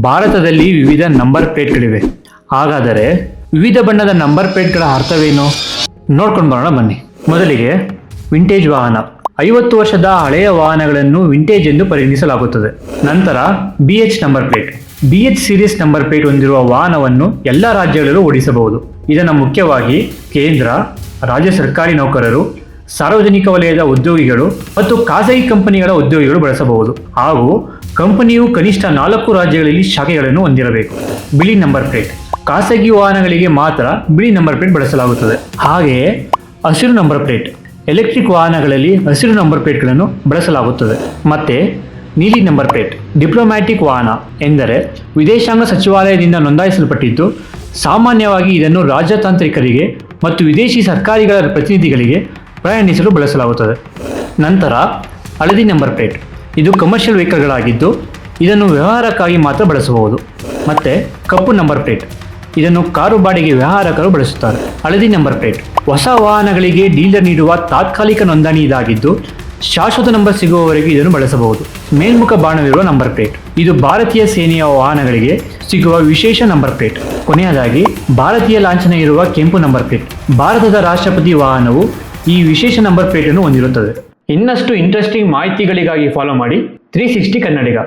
ಭಾರತದಲ್ಲಿ ವಿವಿಧ ನಂಬರ್ ಪ್ಲೇಟ್ಗಳಿವೆ. ಹಾಗಾದರೆ ವಿವಿಧ ಬಣ್ಣದ ನಂಬರ್ ಪ್ಲೇಟ್ಗಳ ಅರ್ಥವೇನು ನೋಡ್ಕೊಂಡು ಬರೋಣ ಬನ್ನಿ. ಮೊದಲಿಗೆ ವಿಂಟೇಜ್ ವಾಹನ. 50 ವರ್ಷದ ಹಳೆಯ ವಾಹನಗಳನ್ನು ವಿಂಟೇಜ್ ಎಂದು ಪರಿಗಣಿಸಲಾಗುತ್ತದೆ. ನಂತರ BH number plate. BH series number plate ಹೊಂದಿರುವ ವಾಹನವನ್ನು ಎಲ್ಲ ರಾಜ್ಯಗಳಲ್ಲೂ ಓಡಿಸಬಹುದು. ಇದನ್ನು ಮುಖ್ಯವಾಗಿ ಕೇಂದ್ರ, ರಾಜ್ಯ ಸರ್ಕಾರಿ ನೌಕರರು, ಸಾರ್ವಜನಿಕ ವಲಯದ ಉದ್ಯೋಗಿಗಳು ಮತ್ತು ಖಾಸಗಿ ಕಂಪನಿಗಳ ಉದ್ಯೋಗಿಗಳು ಬಳಸಬಹುದು. ಹಾಗೂ ಕಂಪನಿಯು ಕನಿಷ್ಠ 4 ರಾಜ್ಯಗಳಲ್ಲಿ ಶಾಖೆಗಳನ್ನು ಹೊಂದಿರಬೇಕು. ಬಿಳಿ ನಂಬರ್ ಪ್ಲೇಟ್. ಖಾಸಗಿ ವಾಹನಗಳಿಗೆ ಮಾತ್ರ ಬಿಳಿ ನಂಬರ್ ಪ್ಲೇಟ್ ಬಳಸಲಾಗುತ್ತದೆ. ಹಾಗೆಯೇ ಹಸಿರು ನಂಬರ್ ಪ್ಲೇಟ್. ಎಲೆಕ್ಟ್ರಿಕ್ ವಾಹನಗಳಲ್ಲಿ ಹಸಿರು ನಂಬರ್ ಪ್ಲೇಟ್ಗಳನ್ನು ಬಳಸಲಾಗುತ್ತದೆ. ಮತ್ತೆ ನೀಲಿ ನಂಬರ್ ಪ್ಲೇಟ್. ಡಿಪ್ಲೊಮ್ಯಾಟಿಕ್ ವಾಹನ ಎಂದರೆ ವಿದೇಶಾಂಗ ಸಚಿವಾಲಯದಿಂದ ನೋಂದಾಯಿಸಲ್ಪಟ್ಟಿದ್ದು, ಸಾಮಾನ್ಯವಾಗಿ ಇದನ್ನು ರಾಜತಾಂತ್ರಿಕರಿಗೆ ಮತ್ತು ವಿದೇಶಿ ಸರ್ಕಾರಿಗಳ ಪ್ರತಿನಿಧಿಗಳಿಗೆ ಪ್ರಯಾಣಿಸಲು ಬಳಸಲಾಗುತ್ತದೆ. ನಂತರ ಹಳದಿ ನಂಬರ್ ಪ್ಲೇಟ್. ಇದು ಕಮರ್ಷಿಯಲ್ ವೆಹಿಕಲ್ಗಳಾಗಿದ್ದು, ಇದನ್ನು ವ್ಯವಹಾರಕ್ಕಾಗಿ ಮಾತ್ರ ಬಳಸಬಹುದು. ಮತ್ತು ಕಪ್ಪು ನಂಬರ್ ಪ್ಲೇಟ್. ಇದನ್ನು ಕಾರು ಬಾಡಿಗೆ ವ್ಯವಹಾರಕರು ಬಳಸುತ್ತಾರೆ. ಹಳದಿ ನಂಬರ್ ಪ್ಲೇಟ್ ಹೊಸ ವಾಹನಗಳಿಗೆ ಡೀಲರ್ ನೀಡುವ ತಾತ್ಕಾಲಿಕ ನೋಂದಣಿ ಇದಾಗಿದ್ದು, ಶಾಶ್ವತ ನಂಬರ್ ಸಿಗುವವರೆಗೆ ಇದನ್ನು ಬಳಸಬಹುದು. ಮೇಲ್ಮುಖ ಬಾಣವಿರುವ ನಂಬರ್ ಪ್ಲೇಟ್. ಇದು ಭಾರತೀಯ ಸೇನೆಯ ವಾಹನಗಳಿಗೆ ಸಿಗುವ ವಿಶೇಷ ನಂಬರ್ ಪ್ಲೇಟ್. ಕೊನೆಯದಾಗಿ ಭಾರತೀಯ ಲಾಂಛನ ಇರುವ ಕೆಂಪು ನಂಬರ್ ಪ್ಲೇಟ್. ಭಾರತದ ರಾಷ್ಟ್ರಪತಿ ವಾಹನವು ಈ ವಿಶೇಷ ನಂಬರ್ ಪ್ಲೇಟ್ ಅನ್ನು ಹೊಂದಿರುತ್ತದೆ. ಇನ್ನಷ್ಟು ಇಂಟ್ರೆಸ್ಟಿಂಗ್ ಮಾಹಿತಿಗಳಿಗಾಗಿ ಫಾಲೋ ಮಾಡಿ 360 ಕನ್ನಡಿಗ.